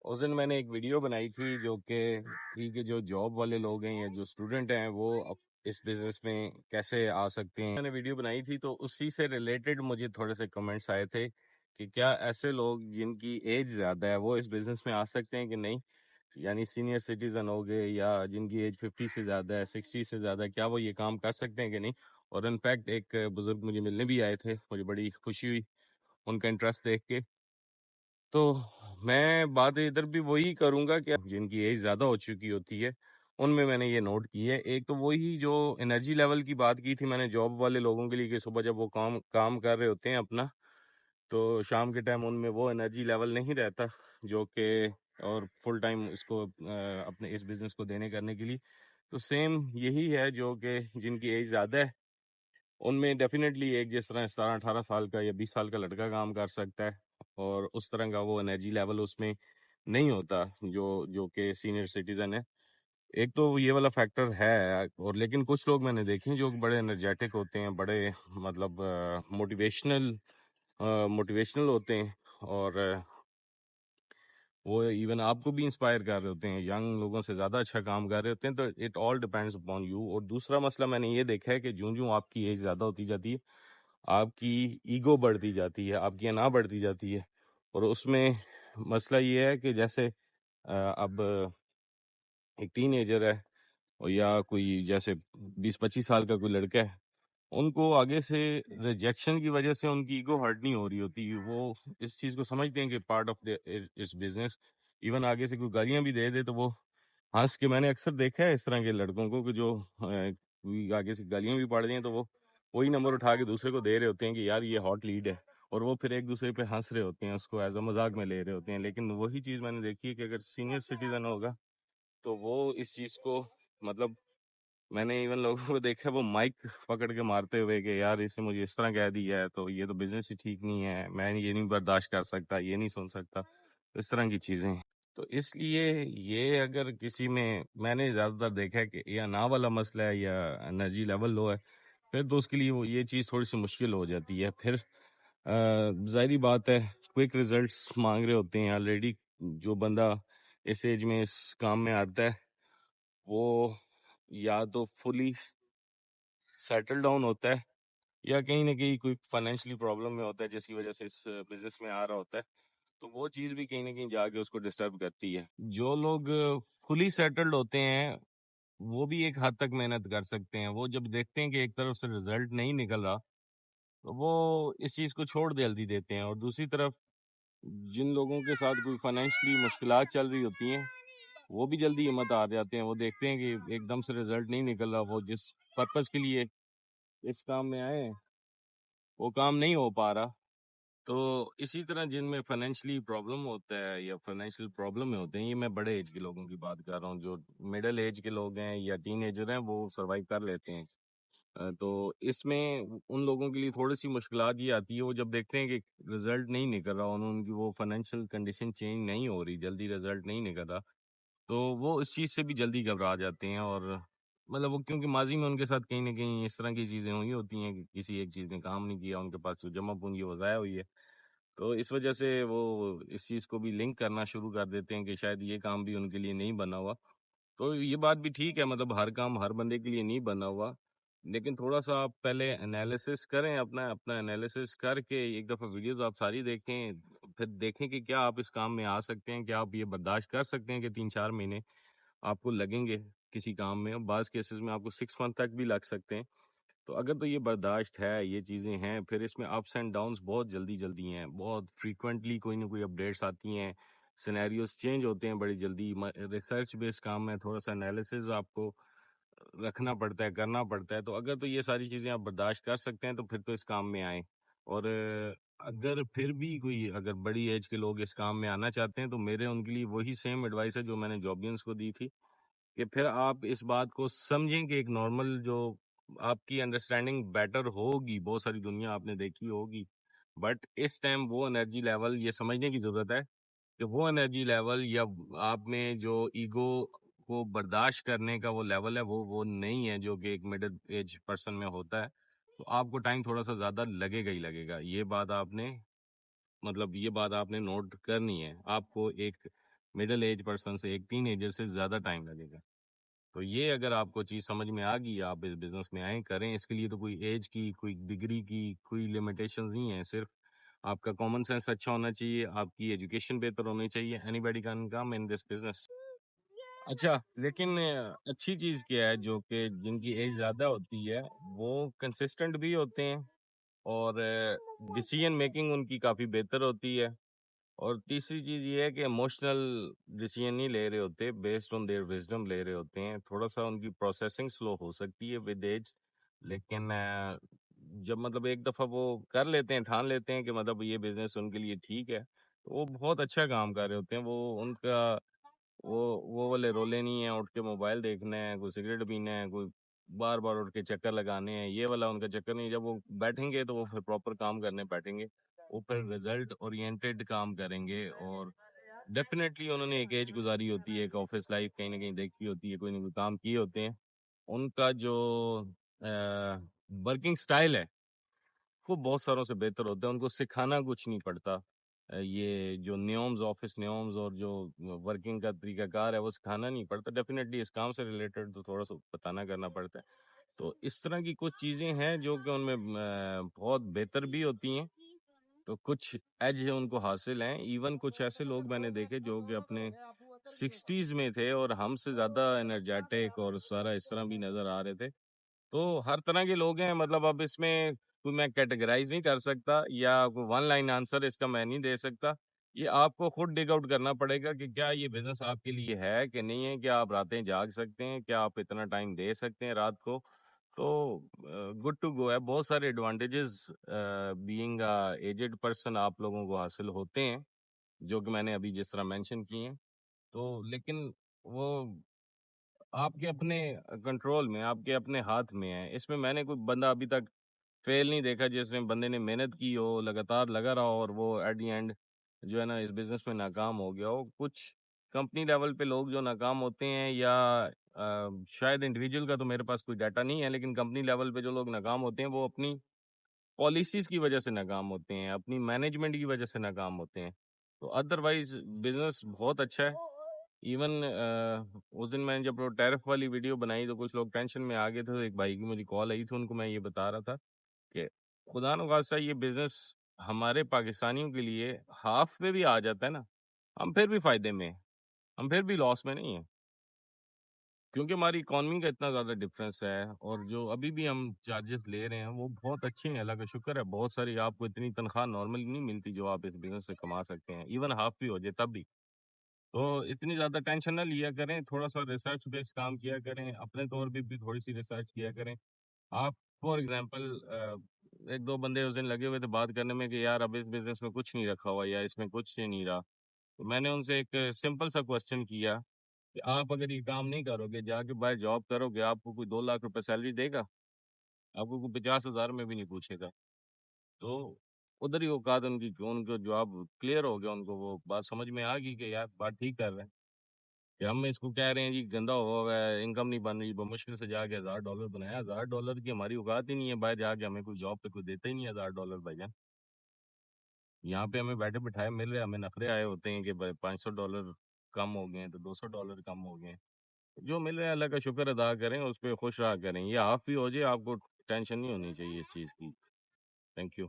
اس دن میں نے ایک ویڈیو بنائی تھی جو کہ جو جاب والے لوگ ہیں یا جو اسٹوڈنٹ ہیں وہ اس بزنس میں کیسے آ سکتے ہیں. میں نے ویڈیو بنائی تھی تو اسی سے ریلیٹڈ مجھے تھوڑے سے کمنٹس آئے تھے کہ کیا ایسے لوگ جن کی ایج زیادہ ہے وہ اس بزنس میں آ سکتے ہیں کہ نہیں. یعنی سینئر سٹیزن ہو گئے یا جن کی ایج 50 سے زیادہ ہے 60 سے زیادہ ہے, کیا وہ یہ کام کر سکتے ہیں کہ نہیں. اور انفیکٹ ایک بزرگ مجھے ملنے بھی آئے تھے, مجھے بڑی خوشی ہوئی ان کا انٹرسٹ دیکھ کے. تو میں بات ادھر بھی وہی کروں گا کہ جن کی ایج زیادہ ہو چکی ہوتی ہے ان میں نے یہ نوٹ کی ہے. ایک تو وہی جو انرجی لیول کی بات کی تھی میں نے جاب والے لوگوں کے لیے کہ صبح جب وہ کام کر رہے ہوتے ہیں اپنا, تو شام کے ٹائم ان میں وہ انرجی لیول نہیں رہتا جو کہ اور فل ٹائم اس کو اپنے اس بزنس کو دینے کرنے کے لیے. تو سیم یہی ہے جو کہ جن کی ایج زیادہ ہے ان میں ڈیفینیٹلی ایک جس طرح 17-18 سال کا یا 20 سال کا لڑکا کام کر سکتا ہے اور اس طرح کا وہ انرجی لیول اس میں نہیں ہوتا جو کہ سینئر سٹیزن ہے. ایک تو یہ والا فیکٹر ہے. اور لیکن کچھ لوگ میں نے دیکھے جو بڑے انرجیٹک ہوتے ہیں, بڑے مطلب موٹیویشنل ہوتے ہیں اور وہ ایون آپ کو بھی انسپائر کر رہے ہوتے ہیں, ینگ لوگوں سے زیادہ اچھا کام کر رہے ہوتے ہیں. تو it all depends upon you. اور دوسرا مسئلہ میں نے یہ دیکھا ہے کہ جوں آپ کی ایج زیادہ ہوتی جاتی ہے آپ کی ایگو بڑھتی جاتی ہے, آپ کی انا بڑھتی جاتی ہے. اور اس میں مسئلہ یہ ہے کہ جیسے اب ایک ٹین ایجر ہے یا کوئی جیسے 20-25 سال کا کوئی لڑکا ہے, ان کو آگے سے ریجیکشن کی وجہ سے ان کی ایگو ہرٹ نہیں ہو رہی ہوتی. وہ اس چیز کو سمجھتے ہیں کہ پارٹ آف اس بزنس. ایون آگے سے کوئی گالیاں بھی دے تو وہ ہنس کے, میں نے اکثر دیکھا ہے اس طرح کے لڑکوں کو کہ جو کوئی آگے سے گالیاں بھی پڑ دیں تو وہ وہی نمبر اٹھا کے دوسرے کو دے رہے ہوتے ہیں کہ یار یہ ہاٹ لیڈ ہے, اور وہ پھر ایک دوسرے پہ ہنس رہے ہوتے ہیں, اس کو ایز اے مذاق میں لے رہے ہوتے ہیں. لیکن وہی چیز میں نے دیکھی ہے کہ اگر سینئر سٹیزن ہوگا تو وہ اس چیز کو مطلب میں نے ایون لوگوں کو دیکھا وہ مائک پکڑ کے مارتے ہوئے کہ یار اس نے مجھے اس طرح کہہ دیا ہے تو یہ تو بزنس ہی ٹھیک نہیں ہے, میں یہ نہیں برداشت کر سکتا, یہ نہیں سن سکتا, اس طرح کی چیزیں. تو اس لیے یہ اگر کسی میں نے زیادہ تر دیکھا ہے کہ یا نا والا مسئلہ ہے یا انرجی لیول لو ہے, پھر تو اس کے لیے وہ یہ چیز تھوڑی سی مشکل ہو جاتی ہے. پھر ظاہری بات ہے کوئک ریزلٹس مانگ رہے ہوتے ہیں آلریڈی. جو بندہ اس ایج میں اس کام میں آتا ہے وہ یا تو فلی سیٹل ڈاؤن ہوتا ہے یا کہیں نہ کہیں کوئی فائنینشلی پرابلم میں ہوتا ہے جس کی وجہ سے اس بزنس میں آ رہا ہوتا ہے. تو وہ چیز بھی کہیں نہ کہیں جا کے اس کو ڈسٹرب کرتی ہے. جو لوگ فلی سیٹلڈ ہوتے ہیں وہ بھی ایک حد تک محنت کر سکتے ہیں. وہ جب دیکھتے ہیں کہ ایک طرف سے رزلٹ نہیں نکل رہا تو وہ اس چیز کو چھوڑ جلدی دیتے ہیں. اور دوسری طرف جن لوگوں کے ساتھ کوئی فائنینشلی مشکلات چل رہی ہوتی ہیں وہ بھی جلدی ہمت آ جاتے ہیں. وہ دیکھتے ہیں کہ ایک دم سے رزلٹ نہیں نکل رہا, وہ جس پرپز کے لیے اس کام میں آئے ہیں وہ کام نہیں ہو پا رہا. تو اسی طرح جن میں فائنینشلی پرابلم ہوتا ہے یا فائنینشیل پرابلم میں ہوتے ہیں, یہ میں بڑے ایج کے لوگوں کی بات کر رہا ہوں, جو مڈل ایج کے لوگ ہیں یا ٹین ایجر ہیں وہ سروائیو کر لیتے ہیں. تو اس میں ان لوگوں کے لیے تھوڑی سی مشکلات یہ آتی ہے, وہ جب دیکھتے ہیں کہ رزلٹ نہیں نکل رہا, ان کی وہ فائنینشیل کنڈیشن چینج نہیں ہو رہی, جلدی رزلٹ نہیں نکل رہا, تو وہ اس چیز سے بھی جلدی گھبرا جاتے ہیں. اور مطلب وہ کیونکہ ماضی میں ان کے ساتھ کہیں نہ کہیں اس طرح کی چیزیں ہوئی ہوتی ہیں کہ کسی ایک چیز نے کام نہیں کیا, ان کے پاس جو جمع پونجی وہ ضائع ہوئی ہے, تو اس وجہ سے وہ اس چیز کو بھی لنک کرنا شروع کر دیتے ہیں کہ شاید یہ کام بھی ان کے لیے نہیں بنا ہوا. تو یہ بات بھی ٹھیک ہے, مطلب ہر کام ہر بندے کے لیے نہیں بنا ہوا, لیکن تھوڑا سا آپ پہلے انالیسس کریں, اپنا انالیسس کر کے ایک دفعہ ویڈیوز آپ ساری دیکھیں, پھر دیکھیں کہ کیا آپ اس کام میں آ سکتے ہیں, کیا آپ یہ برداشت کر سکتے ہیں کہ 3-4 مہینے آپ کو لگیں گے کسی کام میں. بعض کیسز میں آپ کو 6 منتھ تک بھی لگ سکتے ہیں. تو اگر تو یہ برداشت ہے, یہ چیزیں ہیں, پھر اس میں اپس اینڈ ڈاؤنس بہت جلدی ہیں, بہت فریکوینٹلی کوئی نہ کوئی اپڈیٹس آتی ہیں, سینیریوز چینج ہوتے ہیں بڑی جلدی. ریسرچ بیس کام میں تھوڑا سا انالیسز آپ کو رکھنا پڑتا ہے, کرنا پڑتا ہے. تو اگر تو یہ ساری چیزیں آپ برداشت کر سکتے ہیں تو پھر تو اس کام میں آئیں. اور اگر پھر بھی کوئی اگر بڑی ایج کے لوگ اس کام میں آنا چاہتے ہیں تو میرے ان کے لیے وہی سیم ایڈوائس ہے جو میں نے جابینس کو دی تھی, کہ پھر آپ اس بات کو سمجھیں کہ ایک نارمل جو آپ کی انڈرسٹینڈنگ بیٹر ہوگی, بہت ساری دنیا آپ نے دیکھی ہوگی, بٹ اس ٹائم وہ انرجی لیول یہ سمجھنے کی ضرورت ہے کہ وہ انرجی لیول یا آپ میں جو ایگو کو برداشت کرنے کا وہ لیول ہے وہ نہیں ہے جو کہ ایک مڈل ایج پرسن میں ہوتا ہے. تو آپ کو ٹائم تھوڑا سا زیادہ لگے گا ہی لگے گا. یہ بات آپ نے نوٹ کرنی ہے. آپ کو ایک مڈل ایج پرسن سے، ایک ٹین ایجر سے زیادہ ٹائم لگے گا. تو یہ اگر آپ کو چیز سمجھ میں آ گئی، آپ اس بزنس میں آئیں کریں. اس کے لیے تو کوئی ایج کی، کوئی ڈگری کی کوئی لمیٹیشن نہیں ہے. صرف آپ کا کامن سینس اچھا ہونا چاہیے، آپ کی ایجوکیشن بہتر ہونی چاہیے. Any body can come in this business. اچھا، لیکن اچھی چیز کیا ہے، جو کہ جن کی ایج زیادہ ہوتی ہے وہ کنسسٹنٹ بھی ہوتے ہیں، اور ڈیسیژن میکنگ ان کی کافی بہتر ہوتی ہے. اور تیسری چیز یہ ہے کہ ایموشنل ڈیسیژن نہیں لے رہے ہوتے، بیسڈ آن دیئر وزڈم لے رہے ہوتے ہیں. تھوڑا سا ان کی پروسیسنگ سلو ہو سکتی ہے ود ایج، لیکن جب مطلب ایک دفعہ وہ کر لیتے ہیں، ٹھان لیتے ہیں کہ مطلب یہ بزنس ان کے لیے ٹھیک ہے، تو وہ بہت اچھا کام کر رہے ہوتے ہیں. وہ ان کا وہ والے رولے نہیں ہیں اٹھ کے موبائل دیکھنا ہے، کوئی سگریٹ پینا ہے، کوئی بار بار اٹھ کے چکر لگانے ہیں، یہ والا ان کا چکر نہیں. جب وہ بیٹھیں گے تو وہ پھر پراپر کام کرنے بیٹھیں گے، وہ پھر ریزلٹ اورینٹیڈ کام کریں گے. اور ڈیفینیٹلی انہوں نے ایک ایج گزاری ہوتی ہے، ایک آفس لائف کہیں نہ کہیں دیکھی ہوتی ہے، کوئی نہ کوئی کام کیے ہوتے ہیں. ان کا جو ورکنگ سٹائل ہے وہ بہت ساروں سے بہتر ہوتا ہے. ان کو سکھانا کچھ نہیں پڑتا. یہ جو نیومز، آفس نیومز اور جو ورکنگ کا طریقہ کار ہے وہ سکھانا نہیں پڑتا. ڈیفینیٹلی اس کام سے ریلیٹڈ تو تھوڑا سا بتانا کرنا پڑتا ہے. تو اس طرح کی کچھ چیزیں ہیں جو کہ ان میں بہت بہتر بھی ہوتی ہیں. تو کچھ ایج ان کو حاصل ہیں. ایون کچھ ایسے لوگ میں نے دیکھے جو کہ اپنے 60s میں تھے اور ہم سے زیادہ انرجیٹک اور سارا اس طرح بھی نظر آ رہے تھے. تو ہر طرح کے لوگ ہیں. مطلب اب اس میں کوئی میں کیٹیگرائز نہیں کر سکتا، یا کوئی ون لائن آنسر اس کا میں نہیں دے سکتا. یہ آپ کو خود ڈگ آؤٹ کرنا پڑے گا کہ کیا یہ بزنس آپ کے لیے ہے کہ نہیں ہے. کیا آپ راتیں جاگ سکتے ہیں، کیا آپ اتنا ٹائم دے سکتے ہیں رات کو. تو گڈ ٹو گو ہے. بہت سارے ایڈوانٹیجز بینگ ایجڈ پرسن آپ لوگوں کو حاصل ہوتے ہیں، جو کہ میں نے ابھی جس طرح مینشن کیے ہیں. تو لیکن وہ آپ کے اپنے کنٹرول میں، آپ کے اپنے ہاتھ میں ہے. اس میں میں نے کوئی بندہ ابھی تک فیل نہیں دیکھا جس نے بندے نے محنت کی ہو، لگاتار لگا رہا ہو، اور وہ ایٹ دی اینڈ جو ہے نا اس بزنس میں ناکام ہو گیا ہو. کچھ کمپنی لیول پہ لوگ جو ناکام ہوتے ہیں، یا شاید انڈیویجول کا تو میرے پاس کوئی ڈیٹا نہیں ہے، لیکن کمپنی لیول پہ جو لوگ ناکام ہوتے ہیں وہ اپنی پالیسیز کی وجہ سے ناکام ہوتے ہیں، اپنی مینجمنٹ کی وجہ سے ناکام ہوتے ہیں. تو ادروائز بزنس بہت اچھا ہے. ایون اس دن میں نے جب وہ ٹیرف والی ویڈیو بنائی تو کچھ لوگ ٹینشن میں آ گئے تھے. ایک بھائی کی مجھے کال آئی تھی، ان کو میں یہ بتا رہا تھا کہ خدا نخواستہ یہ بزنس ہمارے پاکستانیوں کے لیے ہاف پہ بھی آ جاتا ہے نا، ہم پھر بھی فائدے میں ہیں، ہم پھر بھی لاس میں نہیں ہیں. کیونکہ ہماری اکانومی کا اتنا زیادہ ڈفرینس ہے، اور جو ابھی بھی ہم چارجز لے رہے ہیں وہ بہت اچھے ہیں، اللہ کا شکر ہے. بہت ساری آپ کو اتنی تنخواہ نارملی نہیں ملتی جو آپ اس بزنس سے کما سکتے ہیں. ایون ہاف بھی ہو جائے تب بھی. تو اتنی زیادہ ٹینشن نہ لیا کریں، تھوڑا سا ریسرچ بیس کام کیا کریں، اپنے طور پہ بھی تھوڑی سی ریسرچ کیا کریں. آپ فار ایگزامپل ایک دو بندے اس دن لگے ہوئے تھے بات کرنے میں کہ یار اب اس بزنس میں کچھ نہیں رکھا ہوا، یا اس میں کچھ نہیں رہا. تو میں نے ان سے ایک سمپل سا کوشچن کیا کہ آپ اگر یہ کام نہیں کرو گے، جا کے باہر جاب کرو گے، آپ کو کوئی 2 لاکھ روپے سیلری دے گا؟ آپ کو کوئی 50,000 میں بھی نہیں پوچھے گا. تو ادھر ہی اوقات ان کی، ان کو جواب کلیئر ہو گیا، ان کو وہ بات سمجھ میں آ گئی کہ یار بات ٹھیک کر رہے ہیں. کہ ہم اس کو کہہ رہے ہیں جی گندا ہوا ہے، انکم نہیں بن رہی، مشکل سے جا کے $1,000 بنایا. $1,000 کی ہماری اوقات ہی نہیں ہے، باہر جا کے ہمیں کوئی جاب پہ کوئی دیتا ہی نہیں ہے $1,000 بھائی جان. یہاں پہ ہمیں بیٹھے بٹھائے مل رہے ہیں، ہمیں نخرے آئے ہوتے ہیں کہ $500 کم ہو گئے ہیں تو $200 کم ہو گئے ہیں. جو مل رہا ہے اللہ کا شکر ادا کریں، اس پہ خوش رہا کریں. یہ ہاف بھی ہو جائے آپ کو ٹینشن نہیں ہونی چاہیے اس چیز کی. Thank you.